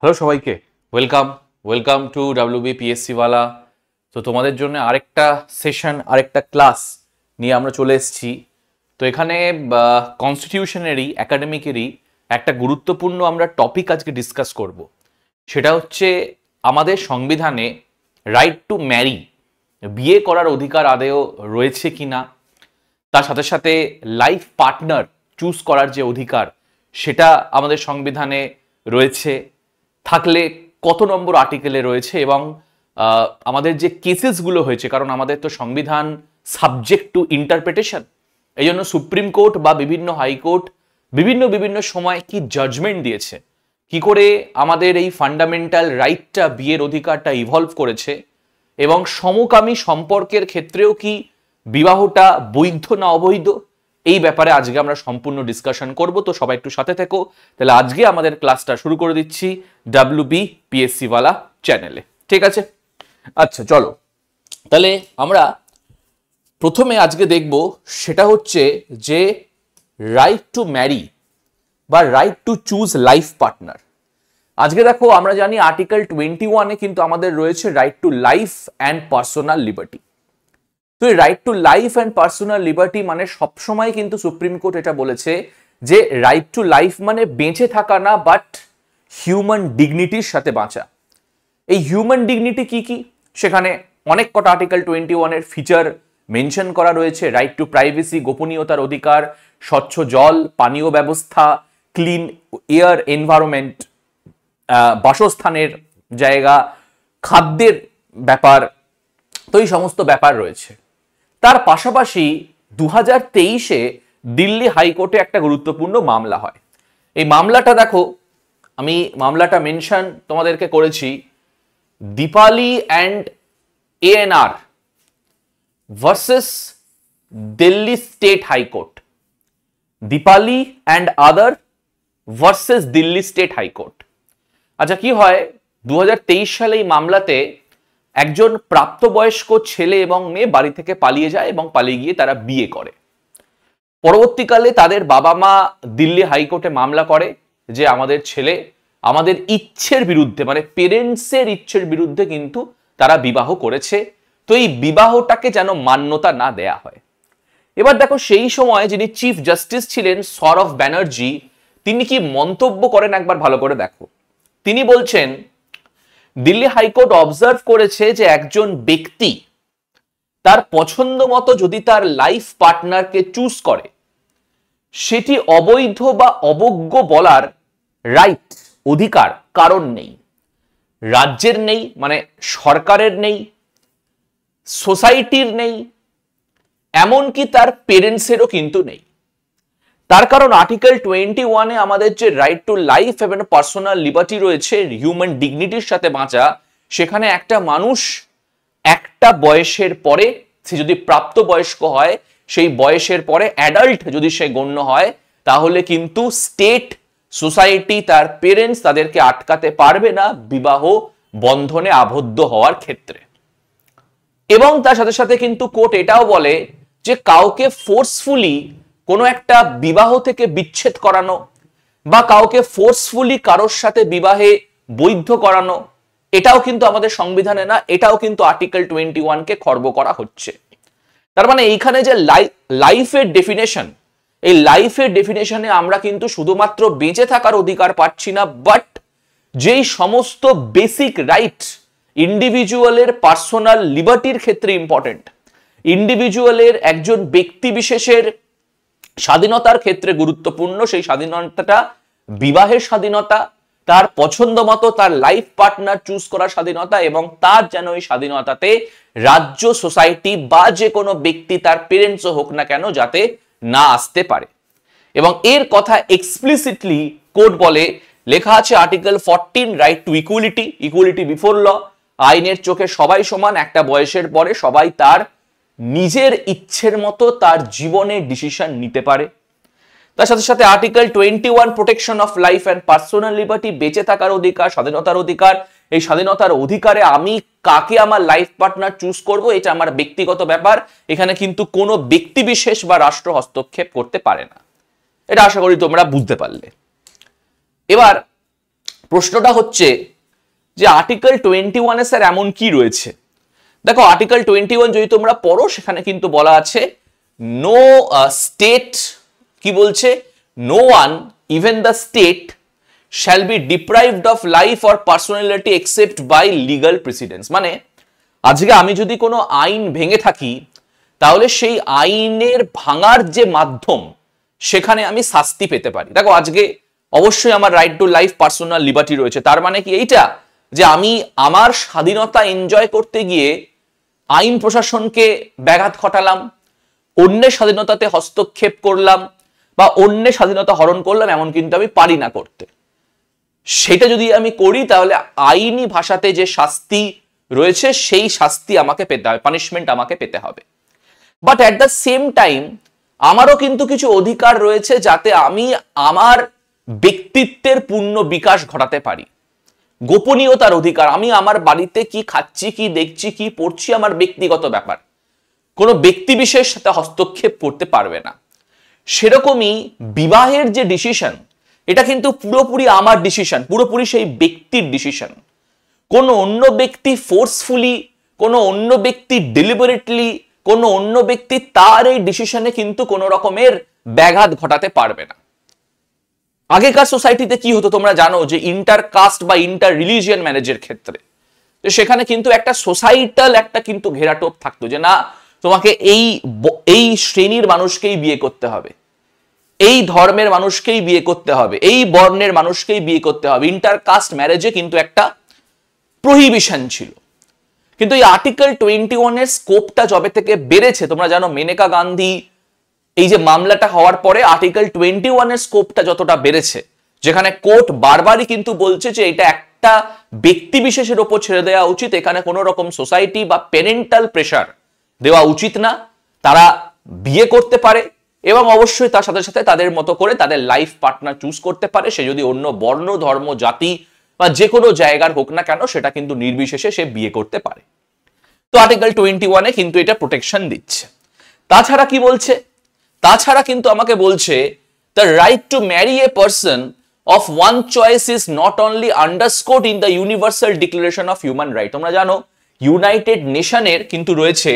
Hello সবাইকে, welcome welcome to WBPSC ওয়ালা। তো তোমাদের জন্য আরেকটা সেশন, আরেকটা ক্লাস নিয়ে আমরা চলে এসেছি। তো এখানে কনস্টিটিউশনেরই একাডেমিকেরই একটা গুরুত্বপূর্ণ আমরা টপিক আজকে ডিসকাস করব। সেটা হচ্ছে আমাদের সংবিধানে রাইট টু ম্যারি, বিয়ে করার অধিকার আদেও রয়েছে কি না, তার সাথে সাথে লাইফ পার্টনার চুজ করার যে অধিকার সেটা আমাদের সংবিধানে রয়েছে, থাকলে কত নম্বর আর্টিকেলে রয়েছে, এবং আমাদের যে কেসেসগুলো হয়েছে, কারণ আমাদের তো সংবিধান সাবজেক্ট টু ইন্টারপ্রিটেশন, এই জন্য সুপ্রিম কোর্ট বা বিভিন্ন হাইকোর্ট বিভিন্ন বিভিন্ন সময় কি জাজমেন্ট দিয়েছে, কি করে আমাদের এই ফান্ডামেন্টাল রাইটটা, বিয়ের অধিকারটা ইভলভ করেছে, এবং সমকামী সম্পর্কের ক্ষেত্রেও কি বিবাহটা বৈধ না অবৈধ, এই ব্যাপারে আজকে আমরা সম্পূর্ণ ডিসকাশন করব। তো সবাই একটু সাথে থেকো। তাহলে আজকে আমাদের ক্লাসটা শুরু করে দিচ্ছি WBPSC ওয়ালা চ্যানেলে, ঠিক আছে? আচ্ছা চলো, তাহলে আমরা প্রথমে আজকে দেখব সেটা হচ্ছে যে রাইট টু ম্যারি বা right to choose life partner. আজকে দেখো, আমরা জানি আর্টিকেল 21-এ কিন্তু আমাদের রয়েছে right to life and personal liberty. তো এই right to life and personal liberty মানে সবসময় কিন্তু সুপ্রিম কোর্ট এটা বলেছে যে রাইট টু লাইফ মানে বেঁচে থাকা না, বাট হিউম্যান ডিগনিটির সাথে বাঁচা। এই হিউম্যান ডিগনিটি কি কি, সেখানে অনেক কটা আর্টিকেল 21-এর ফিচার মেনশন করা রয়েছে। রাইট টু প্রাইভেসি, গোপনীয়তার অধিকার, স্বচ্ছ জল, পানীয় ব্যবস্থা, ক্লিন এয়ার এনভায়রনমেন্ট, বাসস্থানের জায়গা, খাদ্যের ব্যাপার, তো এই সমস্ত ব্যাপার রয়েছে। তার পাশাপাশি 2023-এ দিল্লি হাইকোর্টে একটা গুরুত্বপূর্ণ মামলা হয়। এই মামলাটা দেখো, আমি মামলাটা মেনশন তোমাদেরকে করেছি, Dipali and ANR versus Delhi state high court. Dipali and other versus Delhi state high court. আচ্ছা, কি হয়, 2023 সালে এই মামলাতে একজন প্রাপ্তবয়স্ক ছেলে এবং মেয়ে বাড়ি থেকে পালিয়ে যায় এবং পালিয়ে গিয়ে তারা বিয়ে করে। পরবর্তীকালে তাদের বাবা মা দিল্লি হাইকোর্টে মামলা করে যে আমাদের ছেলে আমাদের ইচ্ছের বিরুদ্ধে, মানে পেরেন্টসের ইচ্ছের বিরুদ্ধে কিন্তু তারা বিবাহ করেছে, তো এই বিবাহটাকে যেন মান্যতা না দেয়া হয়। এবার দেখো, সেই সময় যিনি চিফ জাস্টিস ছিলেন সৌরভ ব্যানার্জি, তিনি কি মন্তব্য করেন একবার ভালো করে দেখো। তিনি বলছেন, দিল্লি হাইকোর্ট অবজার্ভ করেছে যে একজন ব্যক্তি তার পছন্দ মতো যদি তার লাইফ পার্টনারকে চুজ করে, সেটি অবৈধ বা অবজ্ঞ বলার রাইট, অধিকার কারণ নেই। রাজ্যের নেই, মানে সরকারের নেই, সোসাইটির নেই, এমনকি তার পেরেন্টসেরও কিন্তু নেই। তার কারণ আর্টিকেল 21-এ আমাদের যে রাইট টু লাইফ এবং পার্সোনাল লিবার্টি রয়েছে, হিউম্যান ডিগনিটির সাথে বাঁচা, সেখানে একটা মানুষ একটা বয়সের পরে, সে যদি প্রাপ্তবয়স্ক হয়, সেই বয়সের পরে অ্যাডাল্ট যদি সে গণ্য হয়, তাহলে কিন্তু স্টেট, সোসাইটি, তার পেরেন্টস তাদেরকে আটকাতে পারবে না বিবাহ বন্ধনে আবদ্ধ হওয়ার ক্ষেত্রে। এবং তার সাথে সাথে কিন্তু কোর্ট এটাও বলে যে কাউকে ফোর্সফুলি কোনো একটা বিবাহ থেকে বিচ্ছেদ করানো বা কাউকে ফোর্সফুলি কারোর সাথে বিবাহে বৈধ করানো, এটাও কিন্তু আমাদের সংবিধানে না, এটাও কিন্তু আর্টিকেল 21-কে খর্ব করা হচ্ছে। তার মানে এইখানে যে লাইফের ডেফিনেশন, এই লাইফের ডেফিনেশনে আমরা কিন্তু শুধুমাত্র বেঁচে থাকার অধিকার পাচ্ছি না, বাট যেই সমস্ত বেসিক রাইট ইন্ডিভিজুয়ালের পার্সোনাল লিবার্টির ক্ষেত্রে ইম্পর্টেন্ট, ইন্ডিভিজুয়ালের একজন ব্যক্তি বিশেষের স্বাধীনতার ক্ষেত্রে গুরুত্বপূর্ণ, সেই স্বাধীনতাটা বিবাহের স্বাধীনতা, তার পছন্দ মতো তার লাইফ পার্টনার চুজ করার স্বাধীনতা, এবং তার যেন এই স্বাধীনতাতে রাজ্য, সোসাইটি বা যে কোনো ব্যক্তি, তার পেরেন্টসও হোক না কেন, যাতে না আসতে পারে। এবং এর কথা এক্সপ্লিসিটলি কোর্ট বলে, লেখা আছে article 14, right to equality, equality before law, আইনের চোখে সবাই সমান, একটা বয়সের পরে সবাই তার নিজের ইচ্ছের মতো তার জীবনে ডিসিশন নিতে পারে। তার সাথে সাথে article 21, protection of life and personal liberty, বেঁচে থাকার অধিকার, স্বাধীনতার অধিকার। এই স্বাধীনতার অধিকারে আমি কাকে আমার লাইফ পার্টনার চুজ করব, এটা আমার ব্যক্তিগত ব্যাপার, এখানে কিন্তু কোনো ব্যক্তি বিশেষ বা রাষ্ট্র হস্তক্ষেপ করতে পারে না। এটা আশা করি তোমরা বুঝতে পারলে। এবার প্রশ্নটা হচ্ছে যে আর্টিকেল 21 এ স্যার এমন কি রয়েছে? দেখো আর্টিকেল 21 যদি তোমরা পড়ো সেখানে কিন্তু বলা আছে নো স্টেট, কি বলছে, no one even the state shall be deprived of life or personality except by legal precedents। মানে আজকে আমি যদি কোনো আইন ভেঙে থাকি তাহলে সেই আইনের ভাঙার যে মাধ্যম সেখানে আমি শাস্তি পেতে পারি। দেখো আজকে অবশ্যই আমার right to life personal liberty রয়েছে, তার মানে কি এইটা যে আমি আমার স্বাধীনতা এনজয় করতে গিয়ে আইন প্রশাসনকে ব্যাঘাত ঘটালাম, অন্যের স্বাধীনতাতে হস্তক্ষেপ করলাম বা অন্যের স্বাধীনতা হরণ করলাম, এমন কিন্তু আমি পারি না করতে। সেটা যদি আমি করি তাহলে আইনি ভাষাতে যে শাস্তি রয়েছে সেই শাস্তি আমাকে পেতে হবে, পানিশমেন্ট আমাকে পেতে হবে। But at the same time আমারও কিন্তু কিছু অধিকার রয়েছে যাতে আমি আমার ব্যক্তিত্বের পূর্ণ বিকাশ ঘটাতে পারি। গোপনীয়তার অধিকার, আমি আমার বাড়িতে কি খাচ্ছি, কি দেখছি, কি পড়ছি আমার ব্যক্তিগত ব্যাপার, কোনো ব্যক্তি বিশেষ সাথে হস্তক্ষেপ করতে পারবে না। সেরকমই বিবাহের যে ডিসিশন, এটা কিন্তু পুরোপুরি আমার ডিসিশন, পুরোপুরি সেই ব্যক্তির ডিসিশন। কোনো অন্য ব্যক্তি ফোর্সফুলি, কোনো অন্য ব্যক্তি ডেলিবারেটলি, কোনো অন্য ব্যক্তি তার এই ডিসিশনে কিন্তু কোনো রকমের ব্যাঘাত ঘটাতে পারবে না। আগেকার সোসাইটিতে কি হতো তোমরা জানো, যে ইন্টার কাস্ট বা ইন্টার রিলিজিয়ান ম্যারেজের ক্ষেত্রে সেখানে কিন্তু একটা সোসাইটাল একটা কিন্তু ঘেরাটোপ থাকতো যে না, তোমাকে এই শ্রেণীর মানুষকেই বিয়ে করতে হবে, এই ধর্মের মানুষকেই বিয়ে করতে হবে, এই বর্ণের মানুষকেই বিয়ে করতে হবে। ইন্টার কাস্ট ম্যারেজে কিন্তু একটা প্রহিবিশন ছিল। কিন্তু এই আর্টিকেল 21 এর স্কোপটা যবে থেকে বেড়েছে, তোমরা জানো মেনেকা গান্ধী এই যে মামলাটা হওয়ার পরে আর্টিকেল 21 এর স্কোপটা যতটা বেড়েছে, যেখানে কোর্ট বারবারই কিন্তু বলছে যে এটা একটা ব্যক্তি বিশেষের উপর ছেড়ে দেওয়া উচিত, এখানে কোনো রকম সোসাইটি বা প্যারেন্টাল প্রেসার দেওয়া উচিত না। তারা বিয়ে করতে পারে এবং অবশ্যই তার সাথে সাথে তাদের মতো করে তাদের লাইফ পার্টনার চুজ করতে পারে, সে যদি অন্য বর্ণ, ধর্ম, জাতি বা যে কোনো জায়গার হোক না কেন, সেটা কিন্তু নির্বিশেষে সে বিয়ে করতে পারে। তো আর্টিকেল 21 এ কিন্তু এটা প্রোটেকশন দিচ্ছে। তাছাড়া কি বলছে? তাছাড়া কিন্তু আমাকে বলছে the right to marry a person of one choice is not only underscored in the universal declaration of human right. তোমরা জানো ইউনাইটেড নেশনের কিন্তু রয়েছে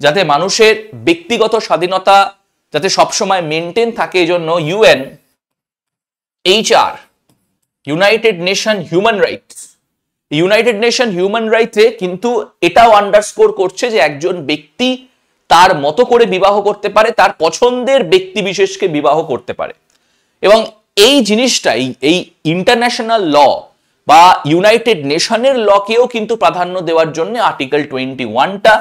যাতে মানুষের ব্যক্তিগত স্বাধীনতা যাতে সবসময় মেনটেন থাকে, এই জন্য UNHR, united nation human rights, united nation human রাইটসে কিন্তু এটাও আন্ডারস্কোর করছে যে একজন ব্যক্তি তার মতো করে বিবাহ করতে পারে, তার পছন্দের ব্যক্তি বিশেষকে বিবাহ করতে পারে। এবং এই জিনিসটাই এই ইন্টারন্যাশনাল ল বা ইউনাইটেড নেশনের লকেও কিন্তু প্রাধান্য দেওয়ার জন্য আর্টিকেল 21টা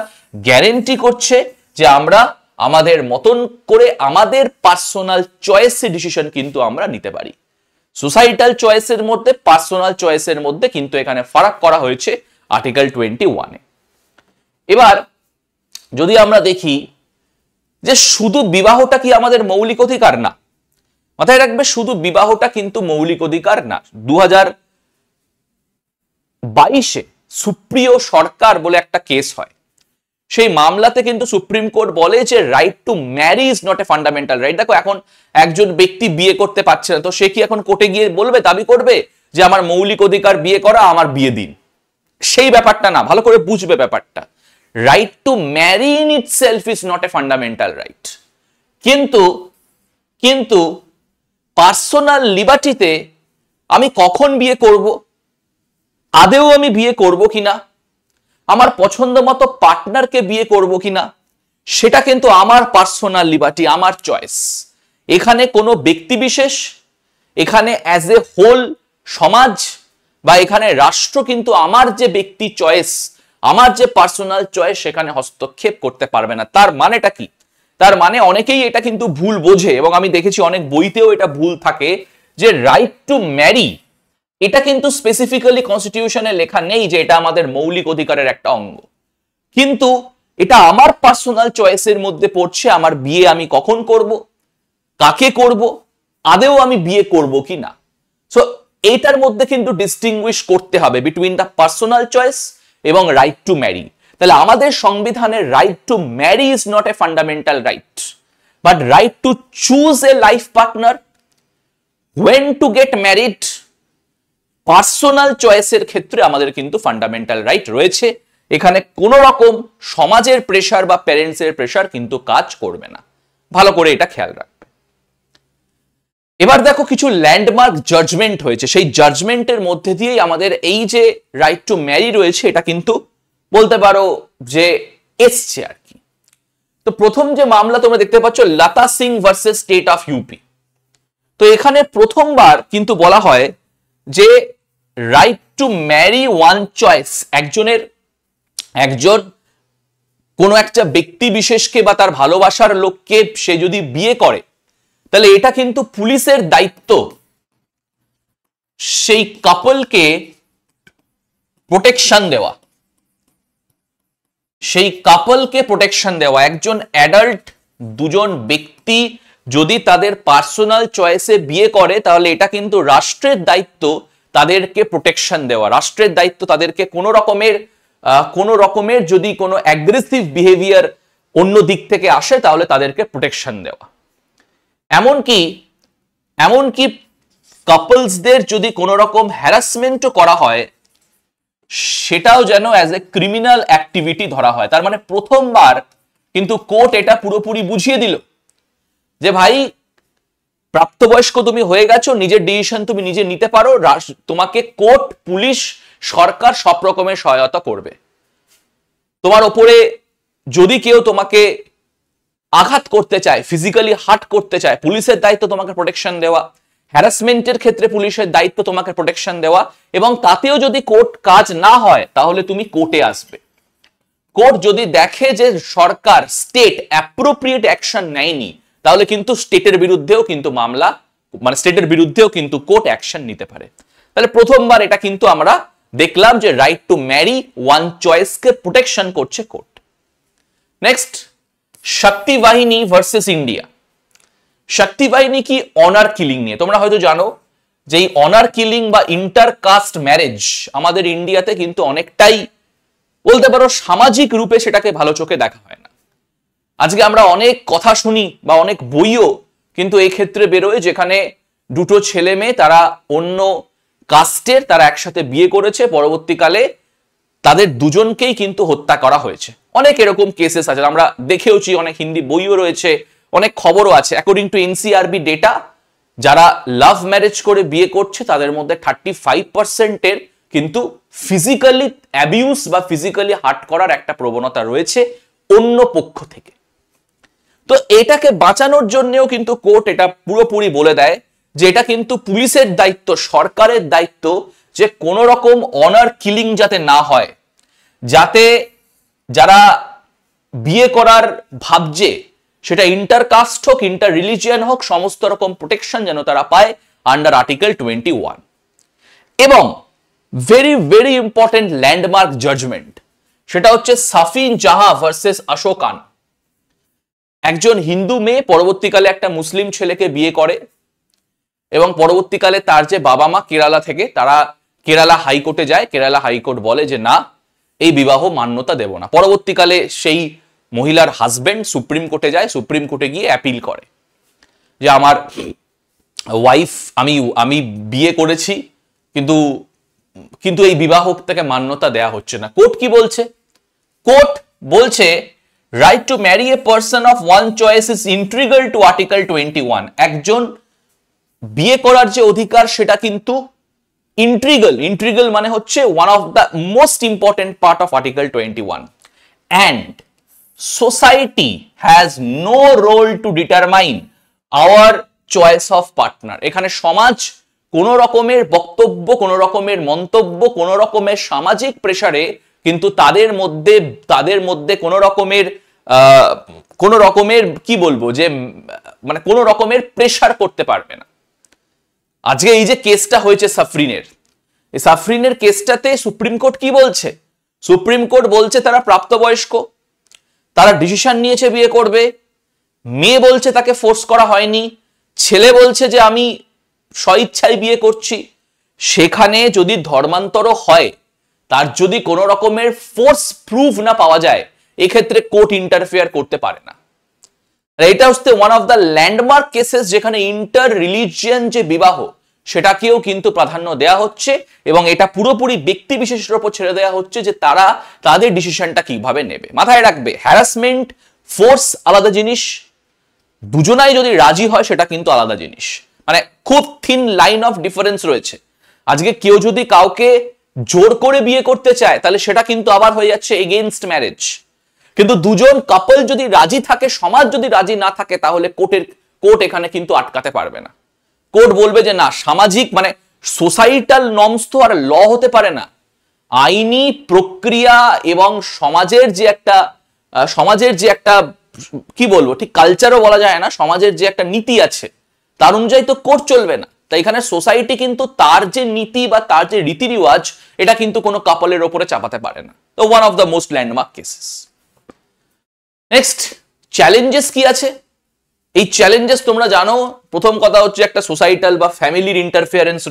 গ্যারেন্টি করছে যে আমরা আমাদের মতন করে আমাদের পার্সোনাল চয়েসে ডিসিশন কিন্তু আমরা নিতে পারি। সোসাইটাল চয়েসের মধ্যে, পার্সোনাল চয়েসের মধ্যে কিন্তু এখানে ফারাক করা হয়েছে আর্টিকেল 21-এ। এবার যদি আমরা দেখি যে শুধু বিবাহটা কি আমাদের মৌলিক অধিকার? না, মাথায় রাখবে শুধু বিবাহটা কিন্তু মৌলিক অধিকার না। 2022-এ সুপ্রিয় সরকার বলে একটা কেস হয়, সেই মামলাতে কিন্তু সুপ্রিম কোর্ট বলে যে right to marry is not a fundamental right. দেখো এখন একজন ব্যক্তি বিয়ে করতে পারছে না, তো সে কি এখন কোর্টে গিয়ে বলবে, দাবি করবে যে আমার মৌলিক অধিকার বিয়ে করা, আমার বিয়ে দিন? সেই ব্যাপারটা না, ভালো করে বুঝবে ব্যাপারটা। Right to Mary in itself is not a fundamental right. কিন্তু পার্সোনাল লিবার্টিতে আমি কখন বিয়ে করব, আদেও আমি বিয়ে করব কিনা, আমার পছন্দ মতো পার্টনারকে বিয়ে করব কিনা, সেটা কিন্তু আমার পার্সোনাল লিবার্টি, আমার চয়েস। এখানে কোনো ব্যক্তি বিশেষ, এখানে অ্যাজ এ হোল সমাজ বা এখানে রাষ্ট্র কিন্তু আমার যে ব্যক্তি চয়েস, আমার যে পার্সোনাল চয়েস, সেখানে হস্তক্ষেপ করতে পারবে না। তার মানেটা কি? তার মানে অনেকেই এটা কিন্তু ভুল বোঝে এবং আমি দেখেছি অনেক বইতেও এটা ভুল থাকে যে রাইট টু ম্যারি এটা কিন্তু স্পেসিফিক্যালি কনস্টিটিউশনে লেখা নেই যে এটা আমাদের মৌলিক অধিকারের একটা অঙ্গ, কিন্তু এটা আমার পার্সোনাল চয়েসের মধ্যে পড়ছে। আমার বিয়ে আমি কখন করব, কাকে করব, আদেও আমি বিয়ে করব কি না। সো এইটার মধ্যে কিন্তু ডিস্টিংগুইশ করতে হবে বিটুইন দ্য পার্সোনাল চয়েস এবং রাইট টু ম্যারি। তাহলে আমাদের সংবিধানের right to marry is not a fundamental right, but right to choose a life partner, when to get married, personal চয়েসের ক্ষেত্রে আমাদের কিন্তু ফান্ডামেন্টাল রাইট রয়েছে। এখানে কোনো রকম সমাজের প্রেসার বা প্যারেন্টসের প্রেসার কিন্তু কাজ করবে না। ভালো করে এটা খেয়াল রাখবে। এবার দেখো কিছু ল্যান্ডমার্ক জাজমেন্ট হয়েছে, সেই জাজমেন্টের মধ্যে দিয়েই আমাদের এই যে রাইট টু ম্যারি রয়েছে এটা কিন্তু বলতে পারো যে এসছে আর কি। তো প্রথম যে মামলা তোমরা দেখতে পাচ্ছ Lata Singh versus state of UP. তো এখানে প্রথমবার কিন্তু বলা হয় যে right to marry one choice, একজন কোনো একটা ব্যক্তি বিশেষকে বা তার ভালোবাসার লোককে সে যদি বিয়ে করে তাহলে এটা কিন্তু পুলিশের দায়িত্ব সেই কাপলকে প্রোটেকশন দেওয়া, একজন অ্যাডাল্ট দুজন ব্যক্তি যদি তাদের পার্সোনাল চয়েসে বিয়ে করে তাহলে এটা কিন্তু রাষ্ট্রের দায়িত্ব তাদেরকে প্রোটেকশন দেওয়া, রাষ্ট্রের দায়িত্ব তাদেরকে কোনো রকমের যদি কোনো অ্যাগ্রেসিভ বিহেভিয়ার অন্য দিক থেকে আসে তাহলে তাদেরকে প্রোটেকশন দেওয়া। এমনকি কাপলসদের যদি কোনো রকম হ্যারাসমেন্টও করা হয় সেটাও যেন অ্যাজ এ ক্রিমিনাল অ্যাক্টিভিটি ধরা হয়। তার মানে প্রথমবার কিন্তু কোর্ট এটা পুরোপুরি বুঝিয়ে দিল যে ভাই প্রাপ্তবয়স্ক তুমি হয়ে গেছো, নিজের ডিসিশন তুমি নিজে নিতে পারো, তোমাকে কোর্ট, পুলিশ, সরকার সব রকমের সহায়তা করবে। তোমার ওপরে যদি কেউ তোমাকে আঘাত করতে চায়, ফিজিক্যালি হার্ট করতে চায়, পুলিশের দায়িত্ব তোমাকে প্রোটেকশন দেওয়া, হ্যারাসমেন্টের ক্ষেত্রে পুলিশের দায়িত্ব তোমাকে প্রোটেকশন দেওয়া, এবং তাতেও যদি কোর্ট কাজ না হয় তাহলে তুমি কোর্টে আসবে। কোর্ট যদি দেখে যে সরকার, স্টেট অ্যাপ্রোপ্রিয়েট অ্যাকশন নেয়নি তাহলে কিন্তু স্টেটের বিরুদ্ধেও কিন্তু কোর্ট অ্যাকশন নিতে পারে। তাহলে প্রথমবার এটা কিন্তু আমরা দেখলাম যে রাইট টু ম্যারি ওয়ান চয়েসকে প্রোটেকশন করছে court. Next, Shakti Vahini versus India. শক্তি বাহিনী কি অনার কিলিং নিয়ে। তোমরা হয়তো জানো যে এই অনার কিলিং বা ইন্টারকাস্ট ম্যারেজ আমাদের ইন্ডিয়াতে কিন্তু অনেকটাই বলতে পারো সামাজিক রূপে সেটাকে ভালো চোখে দেখা হয় না। আজকে আমরা অনেক কথা শুনি বা অনেক বইও কিন্তু এই ক্ষেত্রে বেরোয় যেখানে দুটো ছেলে মেয়ে তারা অন্য কাস্টের, তারা একসাথে বিয়ে করেছে, পরবর্তীকালে তাদের দুজনকেই কিন্তু হত্যা করা হয়েছে। অনেক এরকম কেসেস আছে, আমরা দেখেওছি, অনেক হিন্দি বইও রয়েছে, অনেক খবরও আছে। অ্যাকর্ডিং টু এনসিআরবি ডেটা, যারা লাভ ম্যারেজ করে বিয়ে করছে তাদের মধ্যে 35%-এর কিন্তু ফিজিক্যালি অ্যাবিউজ বা ফিজিক্যালি হার্ট করার একটা প্রবণতা রয়েছে অন্য পক্ষ থেকে। তো এটাকে বাঁচানোর জন্যও কিন্তু কোর্ট এটা পুরোপুরি বলে দেয় যে এটা কিন্তু পুলিশের দায়িত্ব, সরকারের দায়িত্ব যে কোনো রকম অনার কিলিং যাতে না হয়, যাতে যারা বিয়ে করার ভাবছে সেটা ইন্টারকাস্ট হোক, ইন্টার রিলিজিয়ান হোক, সমস্ত রকম প্রোটেকশন যেন তারা পায় আন্ডার আর্টিকেল 21। এবং very very important landmark judgment, সেটা হচ্ছে সাফিন জাহা ভার্সেস অশোকান। একজন হিন্দু মেয়ে পরবর্তীকালে একটা মুসলিম ছেলেকে বিয়ে করে এবং পরবর্তীকালে তার যে বাবা মা কেরালা থেকে, তারা কেরালা হাইকোর্টে যায়। কেরালা হাইকোর্ট বলে যে না, এই বিবাহ মান্যতা দেব না। পরবর্তীকালে সেই মহিলার হাজবেন্ড সুপ্রিম কোর্টে যায়, সুপ্রিম কোর্টে গিয়ে অ্যাপিল করে যে আমার ওয়াইফ, আমি বিয়ে করেছি কিন্তু এই বিবাহটাকে মান্যতা দেয়া হচ্ছে না। কোর্ট কি বলছে? কোর্ট বলছে right to marry a person of one choice is integral to article 21। একজন বিয়ে করার যে অধিকার সেটা কিন্তু ইন্ট্রিগাল মানে হচ্ছে one of the most important part of article 21, and society has no role to determine our choice of partner। এখানে সমাজ কোন রকমের বক্তব্য, কোন রকমের মন্তব্য, কোন রকমের সামাজিক প্রেসারে কিন্তু তাদের মধ্যে কোন রকমের কি বলবো যে মানে কোন রকমের প্রেসার করতে পারবে না। আজকে এই যে কেসটা হয়েছে সাফরিনের কেসটাতে সুপ্রিম কোর্ট কি বলছে? সুপ্রিম কোর্ট বলছে তারা প্রাপ্তবয়স্ক, তারা ডিসিশন নিয়েছে বিয়ে করবে। মেয়ে বলছে তাকে ফোর্স করা হয়নি, ছেলে বলছে যে আমি স্বইচ্ছায় বিয়ে করছি। সেখানে যদি ধর্মান্তর হয়, তার যদি কোনো রকমের ফোর্স প্রুফ না পাওয়া যায়, এক্ষেত্রে কোর্ট ইন্টারফেয়ার করতে পারে না। এটা হচ্ছে one of the landmark cases যেখানে ইন্টার রিলিজিয়ান যে বিবাহ সেটাকেও কিন্তু প্রাধান্য দেওয়া হচ্ছে এবং এটা পুরোপুরি ব্যক্তি বিশেষের উপর ছেড়ে দেওয়া হচ্ছে যে তারা তাদের ডিসিশনটা কিভাবে নেবে। মাথায় রাখবে, হ্যারাসমেন্ট, ফোর্স আলাদা জিনিস, দুজনাই যদি রাজি হয় সেটা কিন্তু আলাদা জিনিস। মানে খুব থিন লাইন অফ ডিফারেন্স রয়েছে। আজকে কেউ যদি কাউকে জোর করে বিয়ে করতে চায় তাহলে সেটা কিন্তু আবার হয়ে যাচ্ছে এগেইনস্ট ম্যারেজ। কিন্তু দুজন কাপল যদি রাজি থাকে, সমাজ যদি রাজি না থাকে, তাহলে কোর্ট এখানে কিন্তু আটকাতে পারবে না। কোর্ট বলবে যে না, সামাজিক মানে সোসাইটাল নর্মস তো আর ল হতে পারে না। আইনি প্রক্রিয়া এবং সমাজের যে একটা কি বলবো, ঠিক কালচারও বলা যায় না, সমাজের যে একটা নীতি আছে তার অনুযায়ী তো কোর্ট চলবে না। তাই এখানে সোসাইটি কিন্তু তার যে নীতি বা তার যে রীতি রিওয়াজ এটা কিন্তু কোনো কাপলের ওপরে চাপাতে পারে না। তো one of the most landmark cases. Next, challenges কি আছে? এই চ্যালেঞ্জেস তোমরা জানো, প্রথম কথা হচ্ছে একটা সোসাইটাল বা ফ্যামিলির ইন্টারফিয়ারেন্স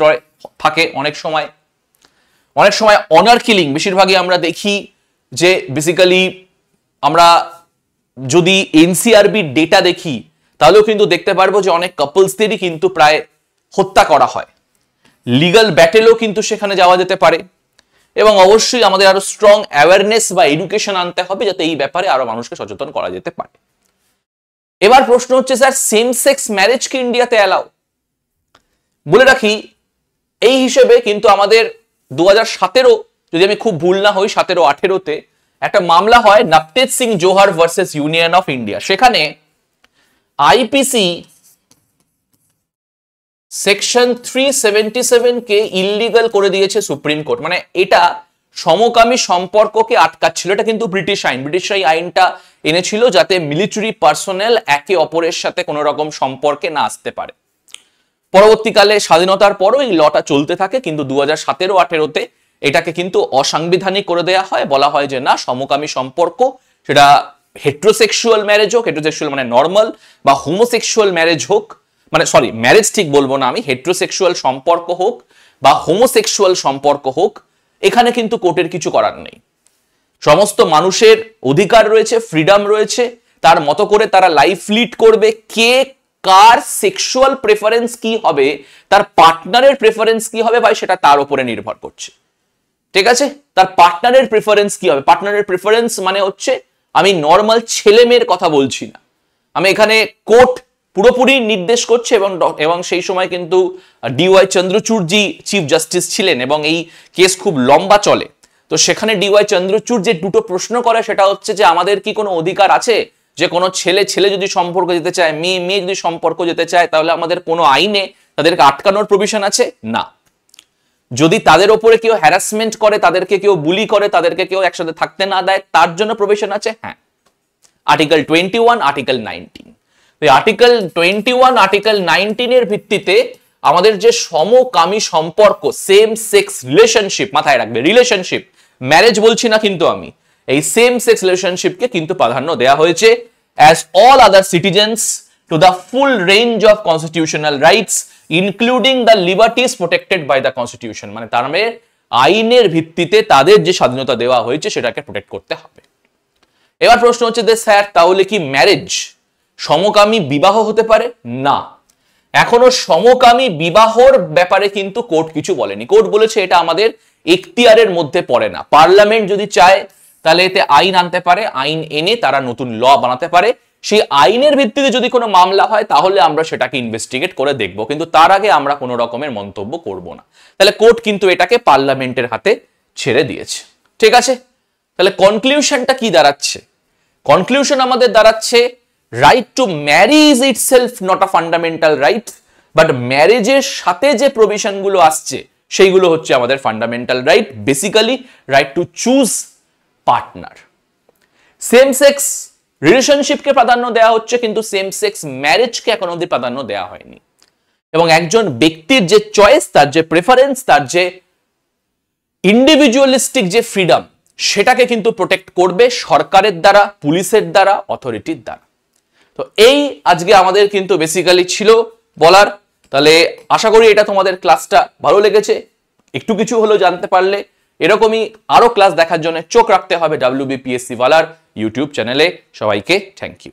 থাকে। অনেক সময় অনার কিলিং বেশিরভাগই আমরা দেখি যে বেসিক্যালি আমরা যদি এনসিআরবি ডেটা দেখি তাহলেও কিন্তু দেখতে পারবো যে অনেক কাপলসদেরই কিন্তু প্রায় হত্যা করা হয়। লিগ্যাল ব্যাটেলও কিন্তু সেখানে যাওয়া যেতে পারে এবং অবশ্যই আমাদের আরো স্ট্রং অ্যাওয়ারনেস বা এডুকেশন আনতে হবে যাতে এই ব্যাপারে আরো মানুষকে সচেতন করা যেতে পারে। এবার প্রশ্ন হচ্ছে স্যার, সেম সেক্স ম্যারেজ কি ইন্ডিয়াতে অ্যালাউ? বলে রাখি, এই হিসেবে কিন্তু আমাদের 2017, যদি আমি খুব ভুল না হই, 17-18-তে একটা মামলা হয় নবতেজ সিং জোহর ভার্সেস ইউনিয়ন অফ ইন্ডিয়া। সেখানে আইপিসি সেকশন 377 কে ইললিগাল করে দিয়েছে সুপ্রিম কোর্ট। মানে এটা সমকামী সম্পর্ককে আটকাচ্ছিল। এটা কিন্তু ব্রিটিশ এই আইনটা এনেছিল যাতে মিলিটারি পার্সোনেল একে অপরের সাথে কোনো রকম সম্পর্কে না আসতে পারে। পরবর্তীকালে স্বাধীনতার পরও এই লটা চলতে থাকে, কিন্তু 2017-18-তে এটাকে কিন্তু অসাংবিধানিক করে দেওয়া হয়। বলা হয় যে না, সমকামী সম্পর্ক, সেটা হেট্রোসেক্সুয়াল ম্যারেজ হোক, হেট্রোসেক্সুয়াল মানে নর্মাল, বা হোমোসেক্সুয়াল ম্যারেজ হোক, মানে সরি ম্যারেজ ঠিক বলবো না আমি, হেট্রোসেক্সুয়াল সম্পর্ক হোক বা হোমোসেক্সুয়াল সম্পর্ক হোক, এখানে কিন্তু কোর্টের কিছু করার নেই। সমস্ত মানুষের অধিকার রয়েছে, ফ্রিডম রয়েছে, তার মতো করে তারা লাইফ লিড করবে। কে কার সেক্সুয়াল প্রেফারেন্স কি হবে, তার পার্টনারের প্রেফারেন্স কি হবে ভাই, সেটা তার উপরে নির্ভর করছে। ঠিক আছে, তার পার্টনারের প্রেফারেন্স কি হবে? পার্টনারের প্রেফারেন্স মানে হচ্ছে, আমি নর্মাল ছেলে মেয়ের কথা বলছি না, আমি এখানে কোর্ট পুরোপুরি নির্দেশ করছে। এবং সেই সময় কিন্তু ডিওয়াই চন্দ্রচূড়জি চিফ জাস্টিস ছিলেন এবং এই কেস খুব লম্বা চলে। তো সেখানে ডিওয়াই চন্দ্রচূড় যে দুটো প্রশ্ন করে সেটা হচ্ছে যে আমাদের কি কোনো অধিকার আছে যে কোনো ছেলে যদি সম্পর্ক যেতে চায়, মেয়ে যদি সম্পর্ক যেতে চায়, তাহলে আমাদের কোনো আইনে তাদেরকে আটকানোর প্রভিশন আছে? না। যদি তাদের ওপরে কেউ হ্যারাসমেন্ট করে, তাদেরকে কেউ বুলি করে, তাদেরকে কেউ একসাথে থাকতে না দেয়, তার জন্য প্রভিশন আছে। হ্যাঁ, আর্টিকেল 21, আর্টিকেল 19। আর্টিকেল 21, আর্টিকেল 19 এর ভিত্তিতে আমাদের যে সমকামী সম্পর্ক, সেম সেক্স রিলেশনশিপ, মাথায় রাখবে রিলেশনশিপ, ম্যারেজ বলছি না কিন্তু আমি, এই সেম সেক্স রিলেশনশিপকে কিন্তু প্রাধান্য দেওয়া হয়েছে as all other citizens to the full range of constitutional rights including the liberties protected by the constitution. মানে তার মানে আইনের ভিত্তিতে তাদের যে স্বাধীনতা দেওয়া হয়েছে সেটাকে প্রোটেক্ট করতে হবে। এবার প্রশ্ন হচ্ছে যে স্যার, তাহলে কি ম্যারেজ সমকামী বিবাহ হতে পারে? না, এখনো সমকামী বিবাহর ব্যাপারে কিন্তু কোর্ট কিছু বলেনি। কোর্ট বলেছে এটা আমাদের এখতিয়ারের মধ্যে পড়ে না। পার্লামেন্ট যদি চায় তাহলে এতে আইন আনতে পারে, আইন এনে তারা নতুন ল বানাতে পারে। সেই আইনের ভিত্তিতে যদি কোনো মামলা হয় তাহলে আমরা সেটাকে ইনভেস্টিগেট করে দেখব, কিন্তু তার আগে আমরা কোনো রকমের মন্তব্য করব না। তাহলে কোর্ট কিন্তু এটাকে পার্লামেন্টের হাতে ছেড়ে দিয়েছে। ঠিক আছে, তাহলে কনক্লুশনটা কি দাঁড়াচ্ছে? কনক্লুশন আমাদের দাঁড়াচ্ছে, right to marry is itself not a fundamental right, but ম্যারেজের সাথে যে প্রভিশন গুলো আসছে সেইগুলো হচ্ছে আমাদের fundamental right. Basically right to choose partner. Same sex রিলেশনশিপকে প্রাধান্য দেওয়া হচ্ছে, কিন্তু সেম সেক্স ম্যারেজকে এখন অবধি প্রাধান্য দেওয়া হয়নি। এবং একজন ব্যক্তির যে চয়েস, তার যে প্রেফারেন্স, তার যে ইন্ডিভিজুয়ালিস্টিক যে ফ্রিডম, সেটাকে কিন্তু প্রোটেক্ট করবে সরকারের দ্বারা, পুলিশের দ্বারা, অথরিটির দ্বারা। তো এই আজকে আমাদের কিন্তু বেসিক্যালি ছিল বলার। তাহলে আশা করি এটা তোমাদের ক্লাসটা ভালো লেগেছে, একটু কিছু হলেও জানতে পারলে। এরকমই আরো ক্লাস দেখার জন্য চোখ রাখতে হবে WBPSC ওয়ালার ইউটিউব চ্যানেলে। সবাইকে থ্যাংক ইউ।